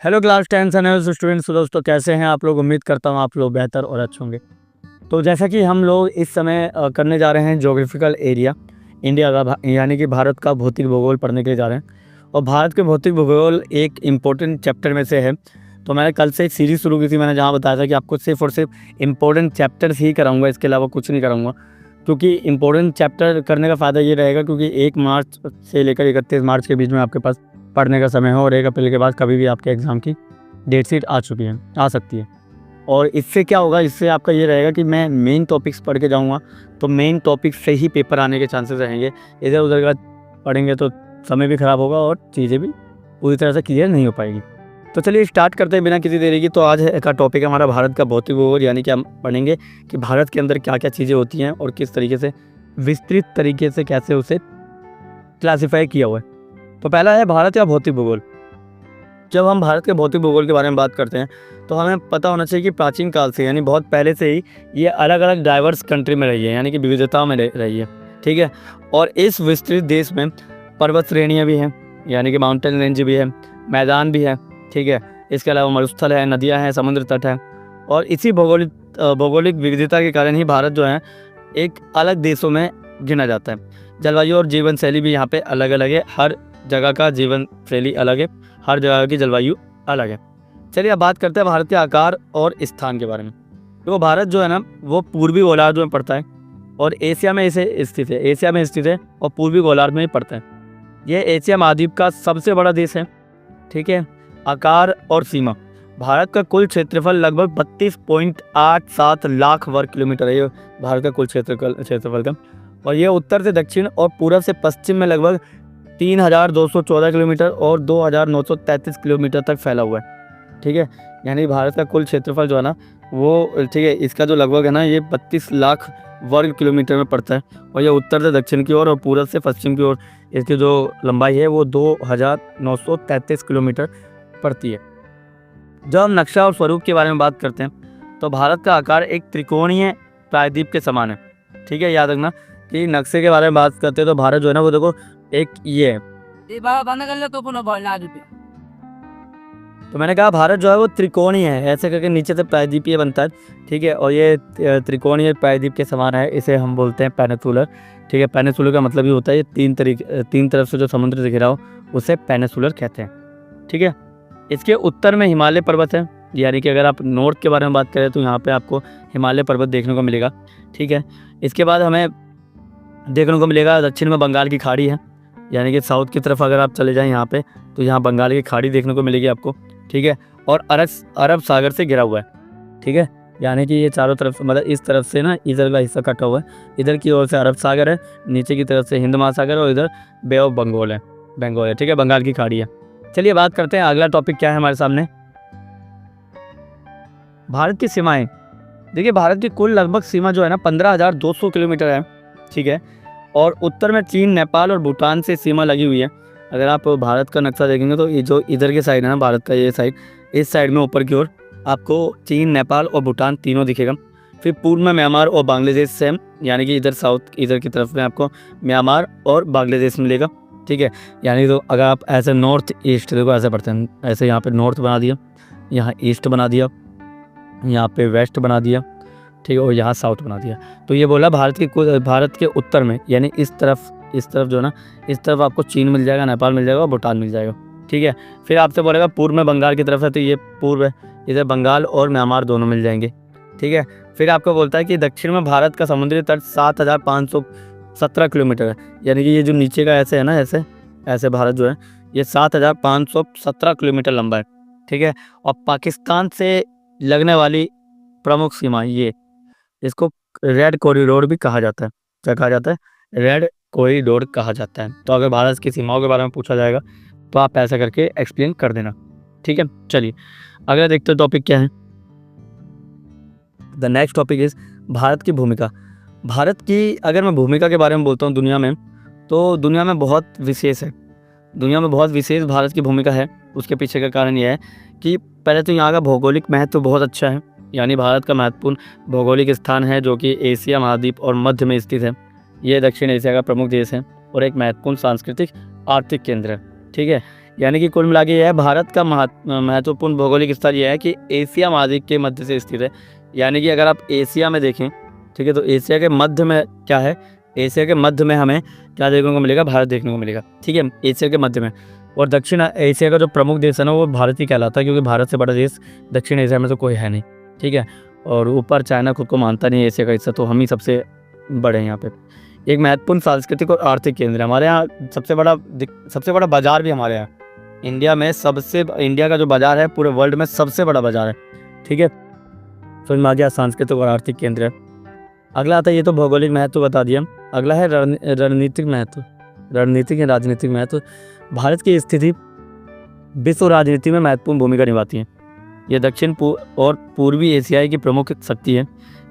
Hello class 10 students. तो दोस्तों कैसे हैं आप लोग। उम्मीद करता हूँ आप लोग बेहतर और अच्छे होंगे। तो जैसा कि हम लोग इस समय करने जा रहे हैं ज्योग्राफिकल एरिया इंडिया का यानी कि भारत का भौतिक भूगोल पढ़ने के लिए जा रहे हैं। और भारत के भौतिक भूगोल एक इम्पोर्टेंट चैप्टर में से है। तो मैंने कल से एक सीरीज़ शुरू की थी, मैंने जहाँ बताया था कि आपको सिर्फ और सिर्फ इम्पोर्टेंट चैप्टर्स ही कराऊंगा, इसके अलावा कुछ नहीं कराऊंगा। क्योंकि इम्पोर्टेंट चैप्टर करने का फ़ायदा ये रहेगा क्योंकि 1 मार्च से लेकर 31 मार्च के बीच में आपके पास पढ़ने का समय हो और 1 अप्रैल के बाद कभी भी आपके एग्ज़ाम की डेट शीट आ सकती है। और इससे क्या होगा, इससे आपका ये रहेगा कि मैं मेन टॉपिक्स पढ़ के जाऊँगा, तो मेन टॉपिक से ही पेपर आने के चांसेस रहेंगे। इधर उधर का पढ़ेंगे तो समय भी ख़राब होगा और चीज़ें भी पूरी तरह से क्लियर नहीं हो पाएगी। तो चलिए स्टार्ट करते हैं बिना किसी देरी की। तो आज का टॉपिक है हमारा भारत का भौतिक भूगोल, यानी कि हम पढ़ेंगे कि भारत के अंदर क्या क्या चीज़ें होती हैं और किस तरीके से विस्तृत तरीके से कैसे उसे क्लासीफाई किया हुआ है। तो पहला है भारत का भौतिक भूगोल। जब हम भारत के भौतिक भूगोल के बारे में बात करते हैं तो हमें पता होना चाहिए कि प्राचीन काल से यानी बहुत पहले से ही ये अलग अलग डाइवर्स कंट्री में रही है, यानी कि विविधताओं में रही है। ठीक है। और इस विस्तृत देश में पर्वत श्रेणियाँ भी हैं, यानी कि माउंटेन रेंज भी है, मैदान भी है। ठीक है। इसके अलावा मरुस्थल है, नदियाँ हैं, समुद्र तट है। और इसी भौगोलिक विविधता के कारण ही भारत जो है एक अलग देशों में गिना जाता है। जलवायु और जीवन शैली भी यहाँ पे अलग अलग है, हर जगह का जीवन शैली अलग है, हर जगह की जलवायु अलग है। चलिए अब बात करते हैं भारत के आकार और स्थान के बारे में। तो भारत जो है ना वो पूर्वी गोलार्ध में पड़ता है और एशिया में इसे स्थित है और पूर्वी गोलार्ध में ही पड़ता है। यह एशिया महाद्वीप का सबसे बड़ा देश है। ठीक है। आकार और सीमा, भारत का कुल क्षेत्रफल लगभग 32.87 लाख वर्ग किलोमीटर है। ये भारत का कुल क्षेत्रफल का, और ये उत्तर से दक्षिण और पूरब से पश्चिम में लगभग 3214 किलोमीटर और 2933 किलोमीटर तक फैला हुआ है। ठीक है। यानी भारत का कुल क्षेत्रफल जो है ना वो, ठीक है, इसका जो लगभग है ना ये 32 लाख वर्ग किलोमीटर में पड़ता है। और ये उत्तर से दक्षिण की ओर और पूरब से पश्चिम की ओर इसकी जो लंबाई है वो 2933 किलोमीटर पड़ती है। जब हम नक्शा और स्वरूप के बारे में बात करते हैं तो भारत का आकार एक त्रिकोणीय प्रायद्वीप के समान है। ठीक है। याद रखना कि नक्शे के बारे में बात करते हैं तो भारत जो है ना वो देखो एक ये है। तो मैंने कहा भारत जो है वो त्रिकोणीय है, ऐसे करके नीचे से प्रायद्वीपीय बनता है। ठीक है। और ये त्रिकोणीय प्रायद्वीप के समान है, इसे हम बोलते हैं पेनिनसुलर। ठीक है। पेनिनसुलर का मतलब ये होता है ये तीन तरफ से जो समुद्र से घिरा हो उसे पेनिनसुलर कहते हैं। ठीक है। इसके उत्तर में हिमालय पर्वत है, यानी कि अगर आप नॉर्थ के बारे में बात करें तो यहाँ पे आपको हिमालय पर्वत देखने को मिलेगा। ठीक है। इसके बाद हमें देखने को मिलेगा दक्षिण में बंगाल की खाड़ी है, यानी कि साउथ की तरफ अगर आप चले जाएं यहाँ पे तो यहाँ बंगाल की खाड़ी देखने को मिलेगी आपको। ठीक है। और अरब सागर से घिरा हुआ है। ठीक है। यानी कि ये चारों तरफ मतलब इस तरफ से ना इधर का हिस्सा कटा हुआ है, इधर की ओर से अरब सागर है, नीचे की तरफ से हिंद महासागर और इधर बे ऑफ बंगाल है। ठीक है। बंगाल की खाड़ी है। चलिए बात करते हैं अगला टॉपिक क्या है हमारे सामने, भारत की सीमाएं। देखिए भारत की कुल लगभग सीमा जो है ना 15,200 किलोमीटर है। ठीक है। और उत्तर में चीन, नेपाल और भूटान से सीमा लगी हुई है। अगर आप भारत का नक्शा देखेंगे तो ये जो इधर के साइड है ना भारत का ये साइड, इस साइड में ऊपर की ओर आपको चीन, नेपाल और भूटान तीनों दिखेगा। फिर पूर्व में म्यांमार और बांग्लादेश से, यानी कि इधर साउथ इधर की तरफ में आपको म्यांमार और बांग्लादेश मिलेगा। ठीक है। यानी तो अगर आप ऐसे नॉर्थ ईस्ट देखो ऐसे पढ़ते हैं, ऐसे यहाँ पे नॉर्थ बना दिया, यहाँ ईस्ट बना दिया, यहाँ पे वेस्ट बना दिया। ठीक है। और यहाँ साउथ बना दिया। तो ये बोला भारत के उत्तर में, यानी इस तरफ जो है ना इस तरफ आपको चीन मिल जाएगा, नेपाल मिल जाएगा और भूटान मिल जाएगा। ठीक है। फिर आपसे बोलेगा पूर्व में बंगाल की तरफ है, तो ये पूर्व है, इधर बंगाल और म्यांमार दोनों मिल जाएंगे। ठीक है। फिर आपको बोलता है कि दक्षिण में भारत का समुद्री तट 7,517 किलोमीटर है, यानी कि ये जो नीचे का ऐसे है ना ऐसे भारत जो है ये 7,517 किलोमीटर लंबा है। ठीक है। और पाकिस्तान से लगने वाली प्रमुख सीमा ये, इसको रेड कॉरिडोर भी कहा जाता है। क्या कहा जाता है? रेड कॉरिडोर कहा जाता है। तो अगर भारत की सीमाओं के बारे में पूछा जाएगा तो आप ऐसा करके एक्सप्लेन कर देना। ठीक है। चलिए अगला देखते टॉपिक क्या है। The next topic is Bharat की भूमिका। भारत की अगर मैं भूमिका के बारे में बोलता हूँ दुनिया में, तो दुनिया में बहुत विशेष है, दुनिया में बहुत विशेष भारत की भूमिका है। उसके पीछे का कारण यह है कि पहले तो यहाँ का भौगोलिक महत्व बहुत अच्छा है, यानी भारत का महत्वपूर्ण भौगोलिक स्थान है जो कि एशिया महाद्वीप और मध्य में स्थित है। ये दक्षिण एशिया का प्रमुख देश है और एक महत्वपूर्ण सांस्कृतिक आर्थिक केंद्र है। ठीक है। यानी कि कुल मिला के यह है, भारत का महत्वपूर्ण भौगोलिक स्थान यह है कि एशिया महाद्वीप के मध्य से स्थित है। यानी कि अगर आप एशिया में देखें, ठीक है, तो एशिया के मध्य में क्या है, एशिया के मध्य में हमें क्या देखने को मिलेगा, भारत देखने को मिलेगा। ठीक है, एशिया के मध्य में। और दक्षिण एशिया का जो प्रमुख देश है ना, वो भारत ही कहलाता है, क्योंकि भारत से बड़ा देश दक्षिण एशिया में तो कोई है नहीं। ठीक है, और ऊपर चाइना खुद को मानता नहीं है एशिया का हिस्सा, तो हम ही सबसे बड़े हैं यहाँ पे। एक महत्वपूर्ण सांस्कृतिक और आर्थिक केंद्र है हमारे यहाँ। सबसे बड़ा बाजार भी हमारे यहाँ इंडिया में, इंडिया का जो बाजार है पूरे वर्ल्ड में सबसे बड़ा बाजार है। ठीक है, समझ में आ गया, सांस्कृतिक और आर्थिक केंद्र है। अगला आता है, ये तो भौगोलिक महत्व बता दिया। अगला है रणनीतिक महत्व, रणनीतिक या राजनीतिक महत्व। भारत की स्थिति विश्व राजनीति में महत्वपूर्ण भूमिका निभाती है। यह दक्षिण और पूर्वी एशियाई की प्रमुख शक्ति है।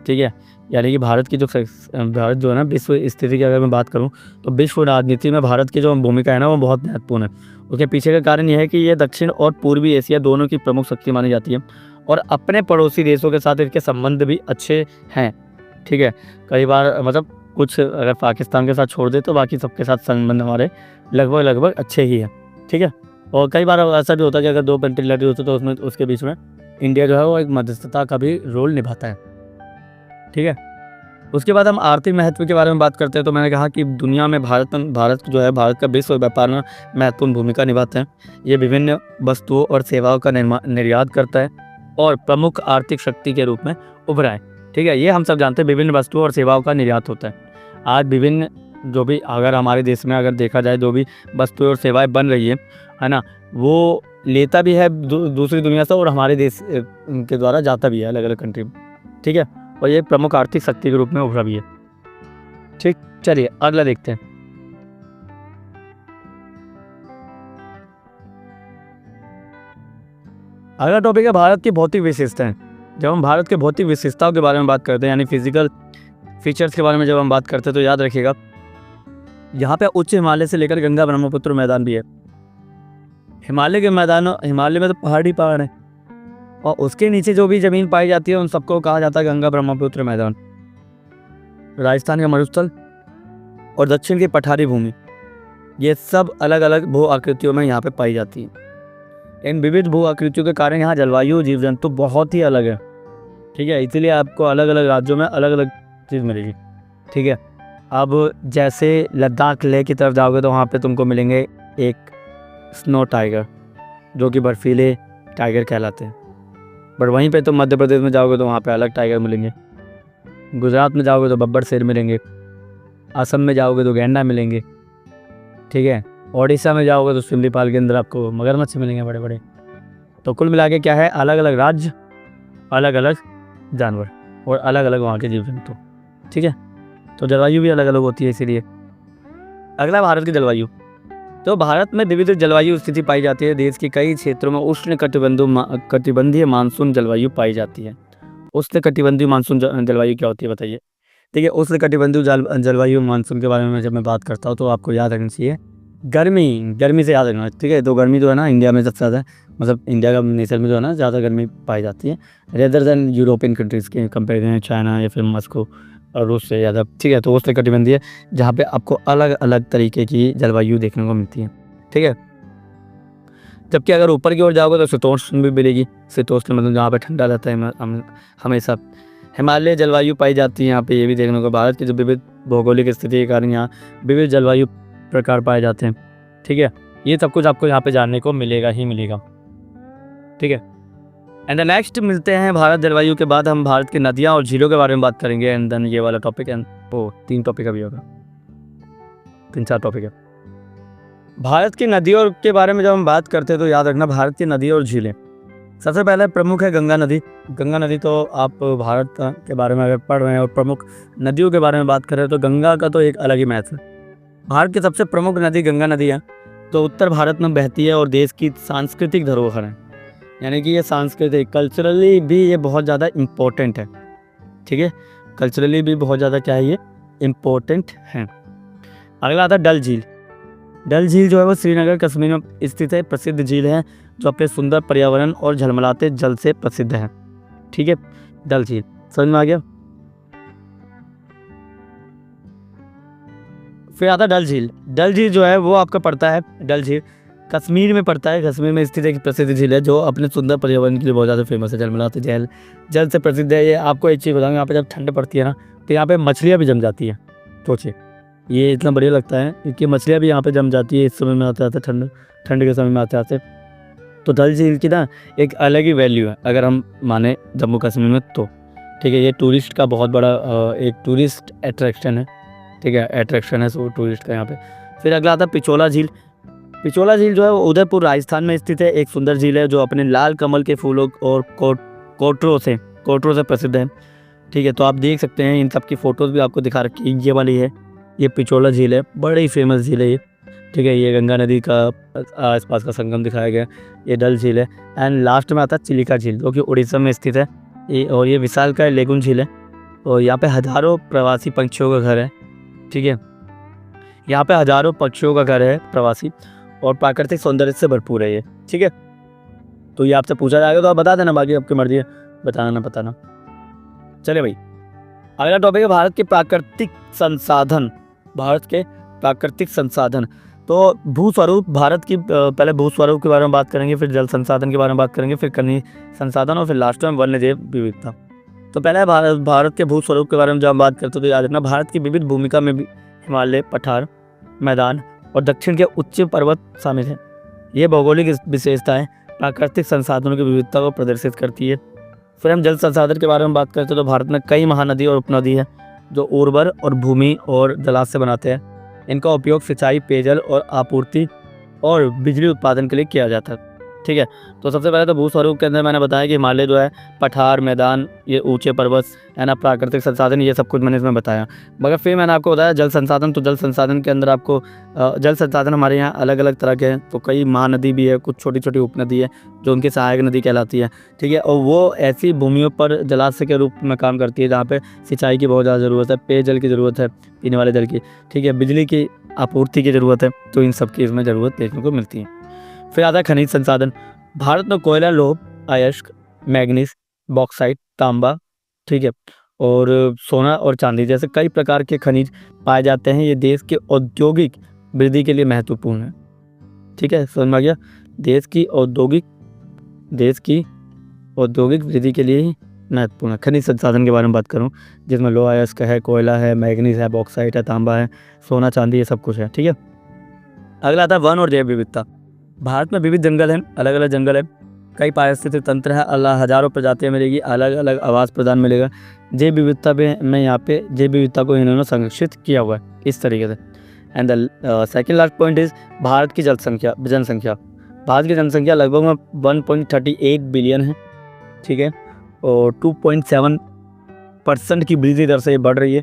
ठीक है, यानी कि भारत जो है ना, विश्व स्थिति की अगर मैं बात करूं तो विश्व राजनीति में भारत की जो भूमिका है ना, वो बहुत महत्वपूर्ण है। उसके पीछे का कारण यह है कि यह दक्षिण और पूर्वी एशिया दोनों की प्रमुख शक्ति मानी जाती है, और अपने पड़ोसी देशों के साथ इसके संबंध भी अच्छे हैं। ठीक है, कई बार मतलब कुछ अगर पाकिस्तान के साथ छोड़ दे तो बाकी सबके साथ संबंध हमारे लगभग अच्छे ही हैं। ठीक है, और कई बार ऐसा भी होता है कि अगर दो कंट्री लड़ी होती है तो उसमें उसके बीच में इंडिया जो है वो एक मध्यस्थता का भी रोल निभाता है। ठीक है, उसके बाद हम आर्थिक महत्व के बारे में बात करते हैं। तो मैंने कहा कि दुनिया में भारत जो है, भारत का विश्व व्यापार में महत्वपूर्ण भूमिका निभाता है। ये विभिन्न वस्तुओं और सेवाओं का निर्यात करता है और प्रमुख आर्थिक शक्ति के रूप में उभरा है। ठीक है, ये हम सब जानते हैं, विभिन्न वस्तुओं और सेवाओं का निर्यात होता है। आज विभिन्न जो भी अगर हमारे देश में अगर देखा जाए, जो भी वस्तुएं और सेवाएं बन रही है ना, वो लेता भी है दूसरी दुनिया से, और हमारे देश के द्वारा जाता भी है अलग अलग कंट्री में। ठीक है, और ये प्रमुख आर्थिक शक्ति के रूप में उभरा भी है। ठीक, चलिए अगला देखते हैं। अगला टॉपिक है भारत की भौतिक विशेषताएं। जब हम भारत के भौतिक विशेषताओं के बारे में बात करते हैं, यानी फिजिकल फीचर्स के बारे में जब हम बात करते हैं, तो याद रखिएगा यहाँ पे उच्च हिमालय से लेकर गंगा ब्रह्मपुत्र मैदान भी है। हिमालय में तो पहाड़ ही पहाड़ है, और उसके नीचे जो भी जमीन पाई जाती है उन सबको कहा जाता है गंगा ब्रह्मपुत्र मैदान। राजस्थान का मरुस्थल और दक्षिण की पठारी भूमि, ये सब अलग अलग भू आकृतियों में यहाँ पे पाई जाती है। इन विविध भू आकृतियों के कारण यहाँ जलवायु, जीव जंतु बहुत ही अलग है। ठीक है, इसलिए आपको अलग अलग राज्यों में अलग अलग चीज़ मिलेगी। ठीक है, अब जैसे लद्दाख लेह की तरफ जाओगे तो वहाँ पे तुमको मिलेंगे एक स्नो टाइगर, जो कि बर्फीले टाइगर कहलाते हैं। बट वहीं पे तुम मध्य प्रदेश में जाओगे तो वहाँ पे अलग टाइगर मिलेंगे। गुजरात में जाओगे तो बब्बर शेर मिलेंगे। असम में जाओगे तो गैंडा मिलेंगे। ठीक है, ओडिशा में जाओगे तो सिमलीपाल के अंदर आपको मगरमच्छ मिलेंगे बड़े बड़े। तो कुल मिला के क्या है, अलग अलग राज्य, अलग अलग जानवर और अलग अलग वहाँ के जीव जंतु। ठीक है, तो जलवायु भी अलग अलग होती है इसीलिए। अगला भारत की जलवायु। तो भारत में विविध जलवायु स्थिति पाई जाती है। देश के कई क्षेत्रों में उष्ण कटिबंधीय मानसून जलवायु पाई जाती है। उष्ण कटिबंधीय मानसून जलवायु क्या होती है बताइए। ठीक है, उष्ण कटिबंधीय जलवायु मानसून के बारे में जब मैं बात करता हूँ तो आपको याद रखना चाहिए गर्मी से याद रखना। ठीक है, तो गर्मी जो है ना इंडिया में सबसे ज़्यादा, मतलब इंडिया का नेचर में जो है ना ज़्यादा गर्मी पाई जाती है रेदर देन यूरोपियन कंट्रीज़ के कंपेरिजन, चाइना या फिर मॉस्को और रूस से ज़्यादा। ठीक है, तो उष्ण कटिबंधीय है जहाँ पे आपको अलग अलग तरीके की जलवायु देखने को मिलती है। ठीक है, जबकि अगर ऊपर की ओर जाओगे तो शीतोष्ण भी मिलेगी। शीतोष्ण मतलब जहाँ पे ठंडा रहता है हमेशा। हिमालय जलवायु पाई जाती है यहाँ पे, ये भी देखने को। भारत की जो विविध भौगोलिक स्थिति के कारण यहाँ विविध जलवायु प्रकार पाए जाते हैं। ठीक है, ये सब कुछ आपको यहाँ पे जानने को मिलेगा ही मिलेगा। ठीक है, एंड द नेक्स्ट मिलते हैं भारत जलवायु के बाद हम भारत की नदियाँ और झीलों के बारे में बात करेंगे। एंड देन ये वाला टॉपिक एंड 3 टॉपिक अभी होगा, 3-4 टॉपिक है। भारत की नदियों के बारे में जब हम बात करते हैं तो याद रखना भारत की नदियाँ और झीलें। सबसे पहले प्रमुख है गंगा नदी। गंगा नदी तो आप भारत के बारे में अगर पढ़ रहे हैं और प्रमुख नदियों के बारे में बात करें तो गंगा का तो एक अलग ही महत्व है। भारत की सबसे प्रमुख नदी गंगा नदी है, तो उत्तर भारत में बहती है और देश की सांस्कृतिक धरोहर है। यानी कि ये सांस्कृतिक, कल्चरली भी ये बहुत ज़्यादा इम्पोर्टेंट है। ठीक है, कल्चरली भी बहुत ज़्यादा क्या है, ये इम्पोर्टेंट है। अगला आता है डल झील। डल झील जो है वो श्रीनगर कश्मीर में स्थित है, प्रसिद्ध झील है जो अपने सुंदर पर्यावरण और झलमलाते जल से प्रसिद्ध है। ठीक है, डल झील समझ में आ गया। फिर आता डल झील। डल झील जो है वो आपका पड़ता है, डल झील कश्मीर में पड़ता है। कश्मीर में स्थित एक प्रसिद्ध झील है जो अपने सुंदर पर्यावरण के लिए बहुत ज़्यादा फेमस है। जलमलाती झील जल से प्रसिद्ध है। ये आपको एक चीज़ बताऊँ, यहाँ पे जब ठंड पड़ती है ना तो यहाँ पे मछलियाँ भी जम जाती हैं। सोचिए, ये इतना बढ़िया लगता है क्योंकि मछलियाँ भी यहाँ पे जम जाती है इस समय में आते आते, ठंड के समय में आते आते। तो डल झील की ना एक अलग ही वैल्यू है अगर हम माने जम्मू कश्मीर में तो। ठीक है, ये टूरिस्ट का बहुत बड़ा एक टूरिस्ट अट्रैक्शन है। ठीक है, अट्रैक्शन है सो टूरिस्ट का यहाँ पे। फिर अगला आता है पिछोला झील। पिछोला झील जो है वो उदयपुर राजस्थान में स्थित है। एक सुंदर झील है जो अपने लाल कमल के फूलों और कोटरों से प्रसिद्ध है। ठीक है, तो आप देख सकते हैं, इन सब की फ़ोटोज़ भी आपको दिखा रखी है। ये वाली है, ये पिछोला झील है, बड़ी फेमस झील है ये। ठीक है, ये गंगा नदी का आसपास का संगम दिखाया गया। ये डल झील है। एंड लास्ट में आता है चिलिका झील जो कि उड़ीसा में स्थित है। ये विशालकाय लेगुन झील है और यहाँ पे हज़ारों प्रवासी पंछियों का घर है। ठीक है, यहाँ पे हज़ारों पक्षियों का घर है प्रवासी, और प्राकृतिक सौंदर्य से भरपूर है ये। ठीक है, तो ये आपसे पूछा जाएगा तो आप बता देना, बाकी आपकी मर्जी है बताना ना बताना। चलिए भाई, अगला टॉपिक है भारत के प्राकृतिक संसाधन। भारत के प्राकृतिक संसाधन, तो भूस्वरूप भारत की, पहले भूस्वरूप के बारे में बात करेंगे, फिर जल संसाधन के बारे में बात करेंगे, फिर खनिज संसाधन और फिर लास्ट में वन्य जैव विविधता। तो पहले भारत के भूस्वरूप के बारे में जब हम बात करते हैं तो याद रखना, भारत की विविध भूमिका में भी हिमालय, पठार, मैदान और दक्षिण के उच्च पर्वत शामिल हैं। ये भौगोलिक विशेषताएं प्राकृतिक संसाधनों की विविधता को प्रदर्शित करती है। फिर हम जल संसाधन के बारे में बात करते हैं तो भारत में कई महानदी और उपनदी हैं जो उर्वर और भूमि और जलाशय बनाते हैं। इनका उपयोग सिंचाई, पेयजल और आपूर्ति और बिजली उत्पादन के लिए किया जाता है। ठीक है, तो सबसे पहले तो भूस्वरूप के अंदर मैंने बताया कि हिमालय जो है, पठार, मैदान, ये ऊंचे पर्वत है ना, प्राकृतिक संसाधन, ये सब कुछ मैंने इसमें बताया। मगर फिर मैंने आपको बताया जल संसाधन, तो जल संसाधन के अंदर आपको जल संसाधन हमारे यहाँ अलग अलग तरह के हैं। तो कई महानदी भी है, कुछ छोटी छोटी उपनदी है जो उनकी सहायक नदी कहलाती है। ठीक है, और वो ऐसी भूमियों पर जलाशय के रूप में काम करती है जहाँ पे सिंचाई की बहुत ज़्यादा ज़रूरत है, पेयजल की ज़रूरत है, पीने वाले जल की। ठीक है, बिजली की आपूर्ति की ज़रूरत है, तो इन सब की इसमें ज़रूरत देखने को मिलती है। फिर आता है खनिज संसाधन। भारत में कोयला, लोह, अयस्क, मैग्नीज, बॉक्साइट, तांबा, ठीक है, और सोना और चांदी जैसे कई प्रकार के खनिज पाए जाते हैं। ये देश के औद्योगिक वृद्धि के लिए महत्वपूर्ण है। ठीक है, समझ में आ गया, देश की औद्योगिक वृद्धि के लिए ही महत्वपूर्ण है। खनिज संसाधन के बारे में बात करूं जिसमें लोह, अयस्क है, कोयला है, मैग्नीज है, बॉक्साइट है, तांबा है, सोना चांदी, ये सब कुछ है। ठीक है, अगला आता है वन और जैव विविधता। भारत में विविध जंगल हैं, अलग अलग जंगल है, कई पारिस्थितिक तंत्र है, हज़ारों प्रजातियाँ मिलेगी, अलग अलग आवास प्रदान मिलेगा। जैव विविधता में यहाँ पे जैव विविधता को इन्होंने संरक्षित किया हुआ है इस तरीके से। And the second last point is Bharat की जनसंख्या। भारत की जनसंख्या लगभग 1.38 बिलियन है। ठीक है, और 2.7% की वृद्धि दर से ये बढ़ रही है।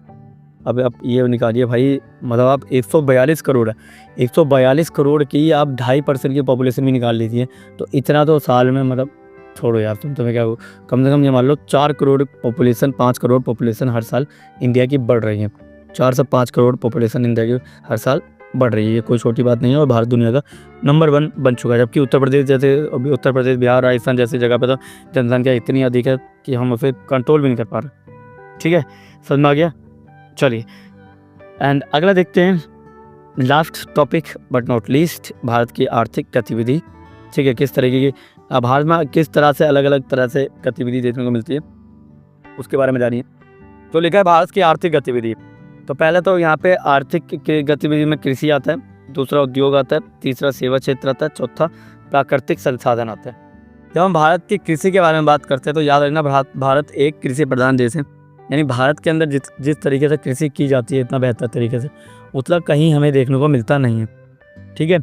अब आप ये निकालिए भाई, मतलब आप 142 करोड़ है, 142 करोड़ की आप 2.5% की पॉपुलेशन भी निकाल लीजिए, तो इतना तो साल में, मतलब छोड़ो यार, तुम्हें क्या, कम से कम ये मान लो 4 करोड़ पॉपुलेशन, 5 करोड़ पॉपुलेशन हर साल इंडिया की बढ़ रही है। 4 से 5 करोड़ पॉपुलेशन इंडिया की हर साल बढ़ रही है, ये कोई छोटी बात नहीं है। और भारत दुनिया का नंबर 1 बन चुका है, जबकि उत्तर प्रदेश जैसे, अभी उत्तर प्रदेश, बिहार, राजस्थान जैसी जगह पे तो जनसंख्या इतनी अधिक है कि हम उसे कंट्रोल भी नहीं कर पा रहे। ठीक है, समझ में आ गया। चलिए, एंड अगला देखते हैं, last topic but not least, Bharat की आर्थिक गतिविधि। ठीक है, किस तरीके की भारत में किस तरह से अलग अलग तरह से गतिविधि देखने को मिलती है उसके बारे में जानिए। तो लिखा है भारत की आर्थिक गतिविधि। तो पहले तो यहाँ पे आर्थिक गतिविधि में कृषि आता है, दूसरा उद्योग आता है, तीसरा सेवा क्षेत्र आता है, चौथा प्राकृतिक संसाधन आता है। जब हम भारत की कृषि के बारे में बात करते हैं तो याद रखना, भारत एक कृषि प्रधान देश है। यानी भारत के अंदर जिस तरीके से कृषि की जाती है इतना बेहतर तरीके से, उतना कहीं हमें देखने को मिलता नहीं है। ठीक है,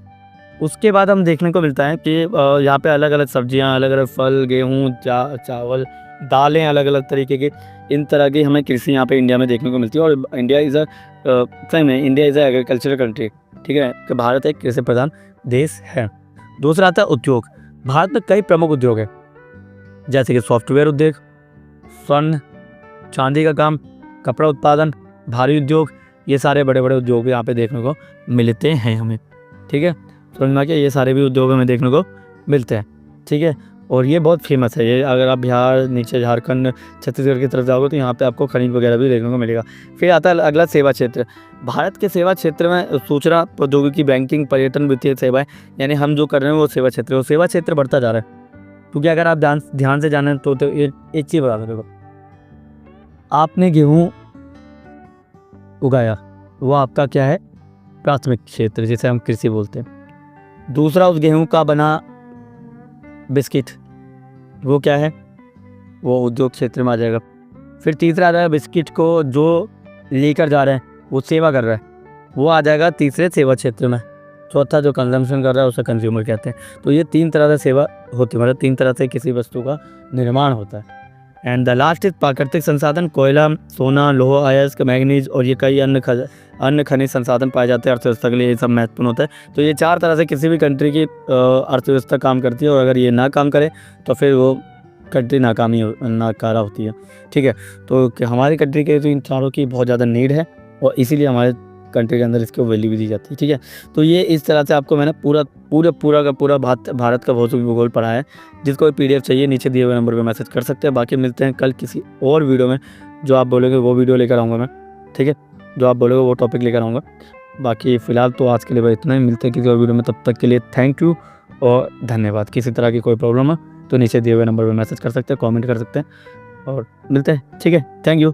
उसके बाद हम देखने को मिलता है कि यहाँ पे अलग अलग सब्जियाँ, अलग अलग फल, गेहूँ, चावल, दालें, अलग अलग तरीके के, इन तरह की हमें कृषि यहाँ पे इंडिया में देखने को मिलती है। और India is a agricultural country. ठीक है, कि भारत एक कृषि प्रधान देश है। दूसरा आता है उद्योग। भारत में कई प्रमुख उद्योग है, जैसे कि सॉफ्टवेयर उद्योग, स्वर्ण चांदी का काम, कपड़ा उत्पादन, भारी उद्योग, ये सारे बड़े बड़े उद्योग यहाँ पे देखने को मिलते हैं हमें। ठीक है, समझ में आ गया, ये सारे भी उद्योग हमें देखने को मिलते हैं। ठीक है, और ये बहुत फेमस है। ये अगर आप बिहार, नीचे झारखंड, छत्तीसगढ़ की तरफ जाओगे तो यहाँ पे आपको खनिज वगैरह भी देखने को मिलेगा। फिर आता है अगला सेवा क्षेत्र। भारत के सेवा क्षेत्र में सूचना प्रौद्योगिकी, बैंकिंग, पर्यटन, वित्तीय सेवाएं, यानी हम जो कर रहे हैं वो सेवा क्षेत्र है। वो सेवा क्षेत्र बढ़ता जा रहा है, क्योंकि अगर आप ध्यान से जाने तो ये एक चीज़ बता दो, आपने गेहूँ उगाया, वो आपका क्या है, प्राथमिक क्षेत्र, जिसे हम कृषि बोलते हैं। दूसरा, उस गेहूं का बना बिस्किट, वो क्या है, वो उद्योग क्षेत्र में आ जाएगा। फिर तीसरा आ जाएगा बिस्किट को जो लेकर जा रहे हैं, वो सेवा कर रहा है, वो आ जाएगा तीसरे सेवा क्षेत्र में। चौथा जो कंजम्पशन कर रहा है उसे कंज्यूमर कहते हैं। तो ये 3 तरह से सेवा होती है, मतलब 3 तरह से किसी वस्तु का निर्माण होता है। एंड द लास्ट इज प्राकृतिक संसाधन। कोयला, सोना, लौह अयस्क, मैग्नीज और ये कई अन्य खनिज संसाधन पाए जाते हैं अर्थव्यवस्था के लिए। ये सब महत्वपूर्ण होता है। तो ये 4 तरह से किसी भी कंट्री की अर्थव्यवस्था काम करती है, और अगर ये ना काम करे तो फिर वो कंट्री नाकारा होती है। ठीक है, तो हमारी कंट्री के तो इन चारों की बहुत ज़्यादा नीड है, और इसीलिए हमारे कंट्री के अंदर इसको वैल्यू भी दी जाती है। ठीक है, तो ये इस तरह से आपको मैंने पूरा भारत का भौतिक भूगोल पढ़ाया है। जिसको PDF चाहिए नीचे दिए हुए नंबर पे मैसेज कर सकते हैं। बाकी मिलते हैं कल किसी और वीडियो में। जो आप बोलोगे वो वीडियो लेकर आऊँगा मैं। ठीक है, जो आप बोलोगे वो टॉपिक लेकर आऊँगा। बाकी फ़िलहाल तो आज के लिए बस इतना ही। मिलते हैं किसी और वीडियो में, तब तक के लिए थैंक यू और धन्यवाद। किसी तरह की कोई प्रॉब्लम है तो नीचे दिए हुए नंबर पर मैसेज कर सकते हैं, कॉमेंट कर सकते हैं, और मिलते हैं। ठीक है, थैंक यू।